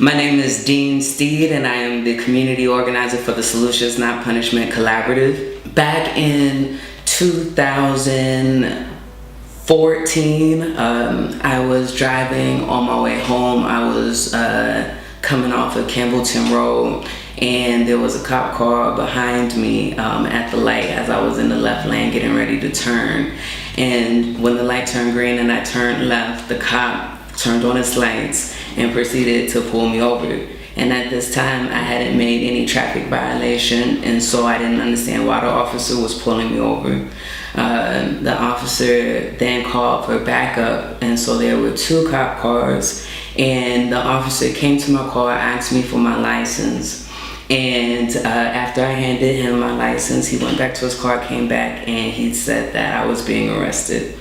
My name is Dean Steele, and I am the community organizer for the Solutions Not Punishment Collaborative. Back in 2014, I was driving on my way home. I was coming off of Campbellton Road, and there was a cop car behind me at the light as I was in the left lane getting ready to turn. And when the light turned green and I turned left, the cop turned on his lights and proceeded to pull me over. And at this time, I hadn't made any traffic violation, and so I didn't understand why the officer was pulling me over. The officer then called for backup, and so there were two cop cars, and the officer came to my car, asked me for my license. And after I handed him my license, he went back to his car, came back, and he said that I was being arrested.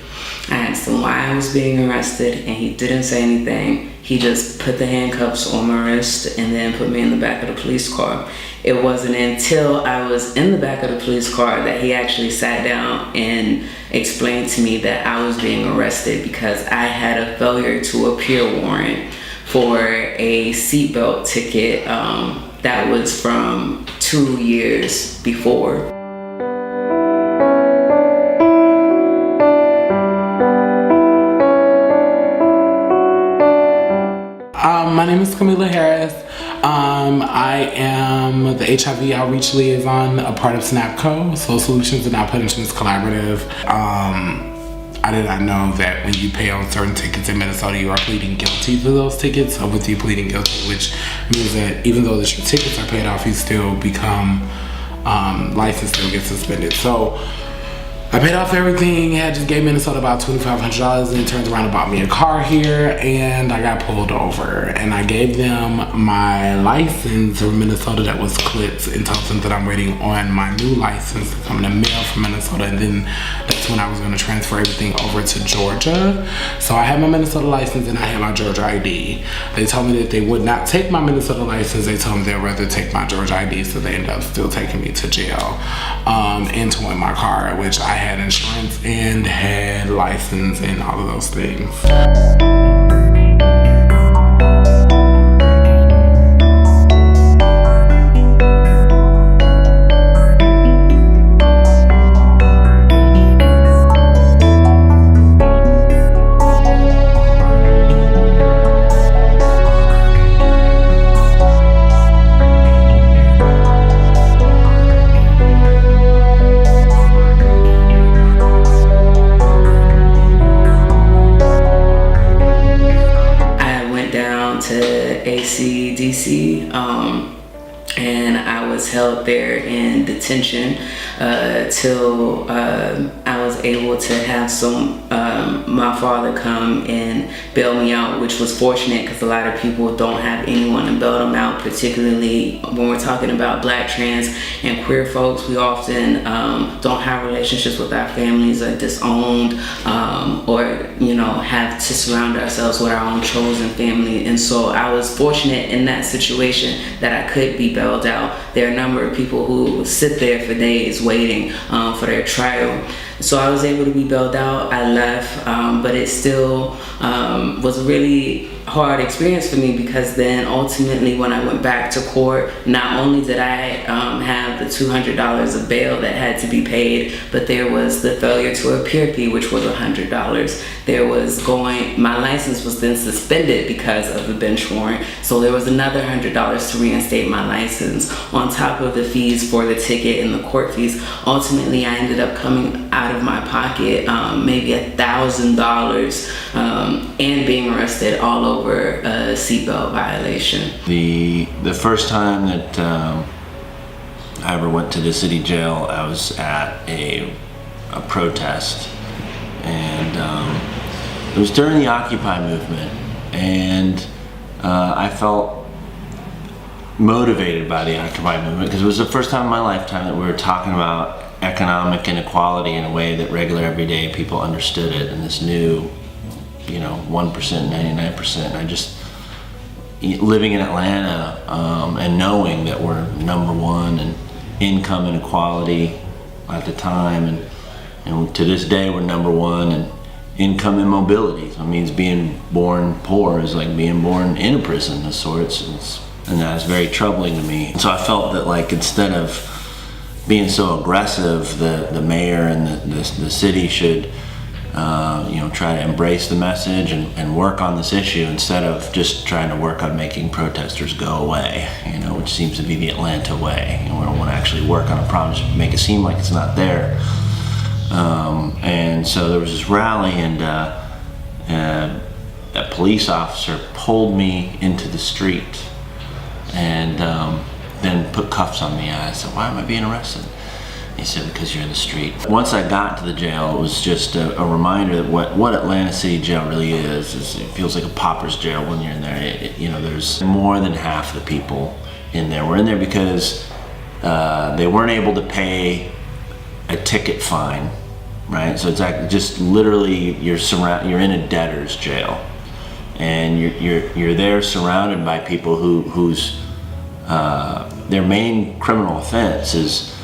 I asked him why I was being arrested, and he didn't say anything. He just put the handcuffs on my wrist and then put me in the back of the police car. It wasn't until I was in the back of the police car that he actually sat down and explained to me that I was being arrested because I had a failure to appear warrant for a seatbelt ticket that was from 2 years before. My name is Camila Harris. I am the HIV Outreach Liaison, a part of SNAPCO, so Solutions and Not Punishments Collaborative. I did not know that when you pay on certain tickets in Minnesota, you are pleading guilty to those tickets. So with you pleading guilty, which means that even though that your tickets are paid off, you still become license still gets suspended. So I paid off everything. I just gave Minnesota about $2,500, and turned around and bought me a car here, and I got pulled over. And I gave them my license from Minnesota that was clipped, and told them that I'm waiting on my new license to come in the mail from Minnesota, and then that's when I was going to transfer everything over to Georgia. So I had my Minnesota license and I had my Georgia ID. They told me that they would not take my Minnesota license. They told me they'd rather take my Georgia ID, so they ended up still taking me to jail and towing my car, which I had insurance and had license and all of those things. DC, and I was held there in detention till I was able to have my father come and bail me out, which was fortunate because a lot of people don't have anyone to bail them out, particularly when we're talking about Black, trans, and queer folks. We often don't have relationships with our families, or disowned, or have to surround ourselves with our own chosen family. And so I was fortunate in that situation that I could be bailed out. There are a number of people who sit there for days waiting for their trial. So I was able to be bailed out. I left, but it still was a really hard experience for me, because then ultimately when I went back to court, not only did I have the $200 of bail that had to be paid, but there was the failure to appear fee, which was $100. There was my license was then suspended because of the bench warrant, so there was another $100 to reinstate my license on top of the fees for the ticket and the court fees. Ultimately, I ended up coming out of my pocket maybe $1,000 and being arrested all over a seatbelt violation. The first time that I ever went to the city jail, I was at a protest, and it was during the Occupy movement, and I felt motivated by the Occupy movement because it was the first time in my lifetime that we were talking about economic inequality in a way that regular everyday people understood it, and this new 1%, 99%. I just, living in Atlanta and knowing that we're number one in income inequality at the time, and to this day we're number one income immobility. So it means being born poor is like being born in a prison of sorts, and that's very troubling to me. So I felt that, like, instead of being so aggressive, the mayor and the city should try to embrace the message and work on this issue instead of just trying to work on making protesters go away, which seems to be the Atlanta way. We don't want to actually work on a problem, just make it seem like it's not there. And so there was this rally, and a police officer pulled me into the street and then put cuffs on me. I said, "Why am I being arrested?" He said, "Because you're in the street." Once I got to the jail, it was just a reminder that what Atlanta City Jail really is it feels like a pauper's jail when you're in there. There's more than half the people in there. We're in there because they weren't able to pay a ticket fine, right? So it's like just literally you're in a debtor's jail, and you're there surrounded by people whose their main criminal offense is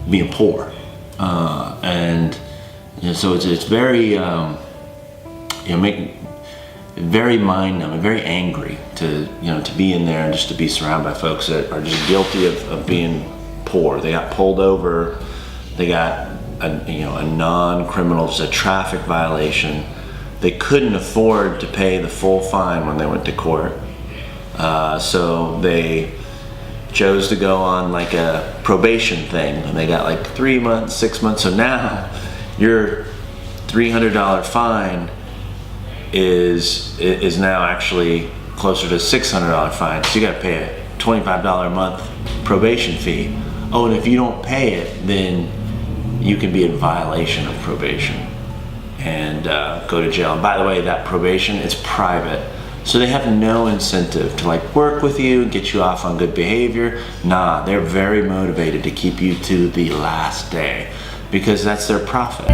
being poor, and so it's very very mind-numbing, very angry to be in there and just to be surrounded by folks that are just guilty of being poor. They got pulled over, they got a non-criminal, just a traffic violation. They couldn't afford to pay the full fine when they went to court, so they chose to go on like a probation thing, and they got like 3 months, 6 months. So now your $300 fine is now actually closer to $600 fine. So you got to pay a $25 a month probation fee. Oh, and if you don't pay it, then you can be in violation of probation and go to jail. And by the way, that probation is private. So they have no incentive to work with you and get you off on good behavior. Nah, they're very motivated to keep you to the last day because that's their profit.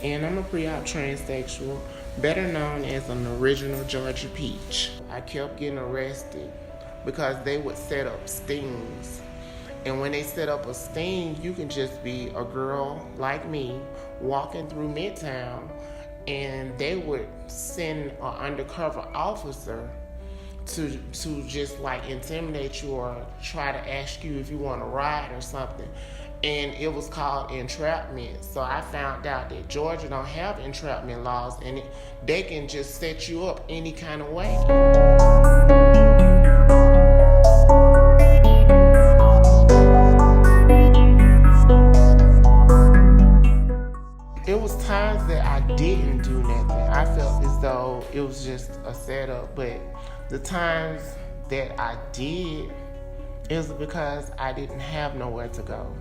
And I'm a pre-op transsexual, better known as an original Georgia Peach. I kept getting arrested because they would set up stings. And when they set up a sting, you can just be a girl like me walking through Midtown, and they would send an undercover officer to just intimidate you or try to ask you if you want to ride or something. And it was called entrapment. So I found out that Georgia don't have entrapment laws, and they can just set you up any kind of way. It was times that I didn't do nothing. I felt as though it was just a setup, but the times that I did, it was because I didn't have nowhere to go.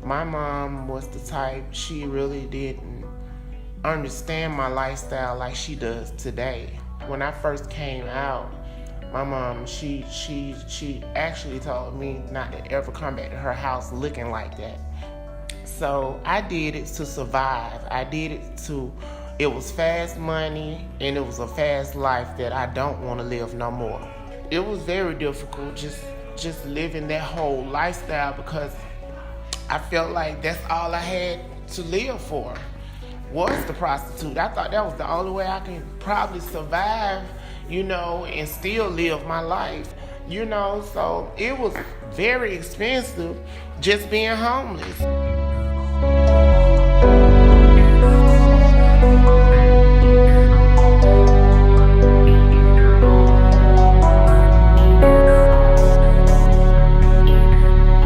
My mom was the type, she really didn't understand my lifestyle like she does today. When I first came out, my mom, she actually told me not to ever come back to her house looking like that. So I did it to survive. It was fast money and it was a fast life that I don't want to live no more. It was very difficult just living that whole lifestyle because I felt like that's all I had to live for was the prostitute. I thought that was the only way I could probably survive, and still live my life, so it was very expensive just being homeless.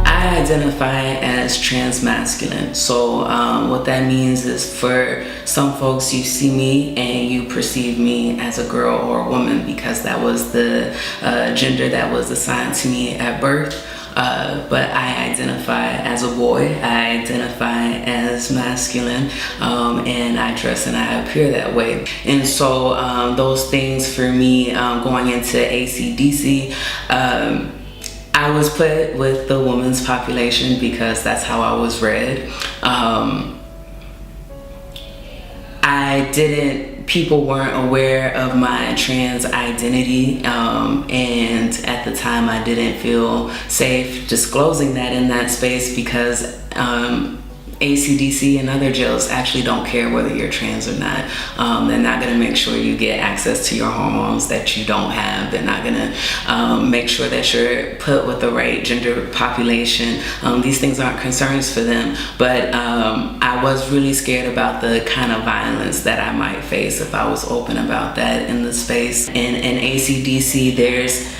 I identify as transmasculine. So what that means is, for some folks, you see me and you perceive me as a girl or a woman because that was the gender that was assigned to me at birth. But I identify as a boy, I identify as masculine, and I dress and I appear that way. And so those things for me, going into ACDC, I was put with the women's population because that's how I was read. People weren't aware of my trans identity, and at the time I didn't feel safe disclosing that in that space because ACDC and other jails actually don't care whether you're trans or not. They're not going to make sure you get access to your hormones that you don't have. They're not going to make sure that you're put with the right gender population. These things aren't concerns for them. But I was really scared about the kind of violence that I might face if I was open about that in the space. In ACDC, there's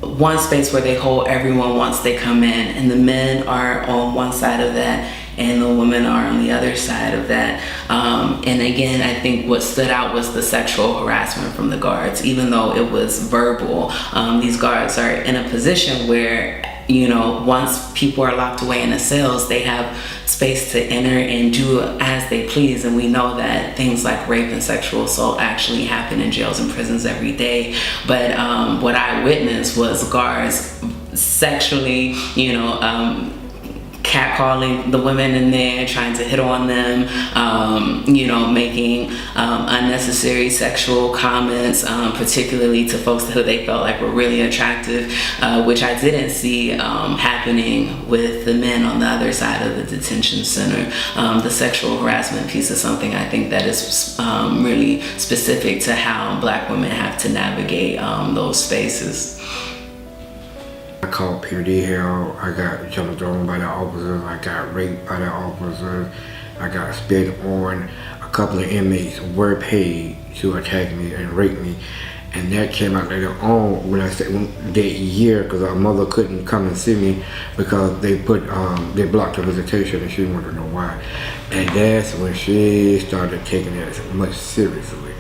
one space where they hold everyone once they come in, and the men are on one side of that and the women are on the other side of that. And again, I think what stood out was the sexual harassment from the guards. Even though it was verbal, these guards are in a position where, you know, once people are locked away in the cells, they have space to enter and do as they please. And we know that things like rape and sexual assault actually happen in jails and prisons every day. But what I witnessed was guards sexually, catcalling the women in there, trying to hit on them, making unnecessary sexual comments, particularly to folks who they felt like were really attractive, which I didn't see happening with the men on the other side of the detention center. The sexual harassment piece is something I think that is really specific to how Black women have to navigate those spaces. I caught puberty hell, I got jumped on by the officers, I got raped by the officers, I got spit on. A couple of inmates were paid to attack me and rape me, and that came out later on when I said that year, because our mother couldn't come and see me because they blocked her visitation and she wanted to know why. And that's when she started taking it much seriously.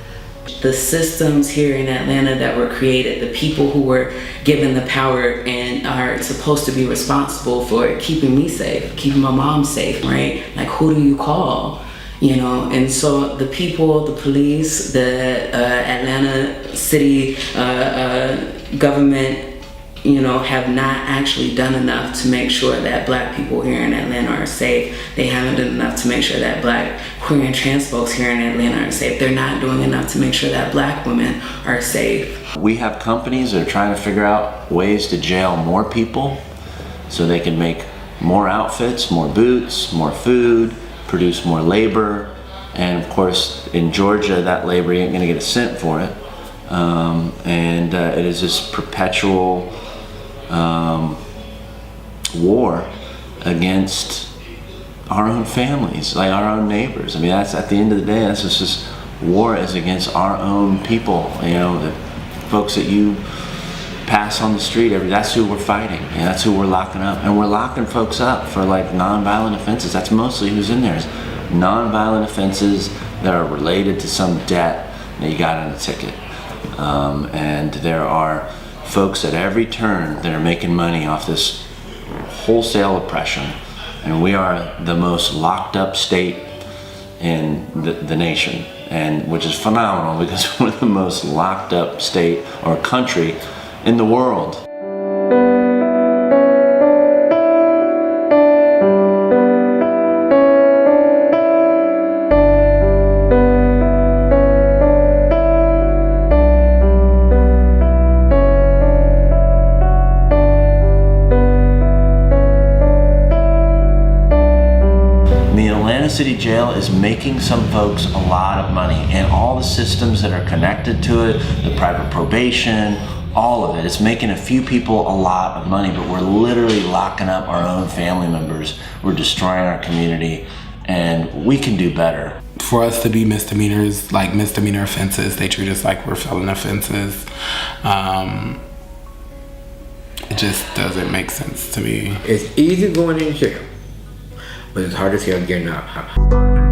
The systems here in Atlanta that were created, the people who were given the power and are supposed to be responsible for keeping me safe, keeping my mom safe, right? Like, who do you call? And so the people, the police, the Atlanta city government, have not actually done enough to make sure that Black people here in Atlanta are safe. They haven't done enough to make sure that Black, queer, and trans folks here in Atlanta are safe. They're not doing enough to make sure that Black women are safe. We have companies that are trying to figure out ways to jail more people so they can make more outfits, more boots, more food, produce more labor. And of course, in Georgia, that labor ain't gonna get a cent for it. It is this perpetual war against our own families, like our own neighbors. I mean, that's at the end of the day, that's just this war is against our own people. The folks that you pass on the street that's who we're fighting, and that's who we're locking up. And we're locking folks up for like nonviolent offenses. That's mostly who's in there, is nonviolent offenses that are related to some debt that you got on a ticket. And there are folks at every turn that are making money off this wholesale oppression, and we are the most locked up state in the nation, and which is phenomenal because we're the most locked up state or country in the world. City Jail is making some folks a lot of money, and all the systems that are connected to it, the private probation, all of it, it's making a few people a lot of money, but we're literally locking up our own family members. We're destroying our community, and we can do better. For us to be misdemeanors, like misdemeanor offenses, they treat us like we're felon offenses. just doesn't make sense to me. It's easy going in jail, but it's hard as hell getting out.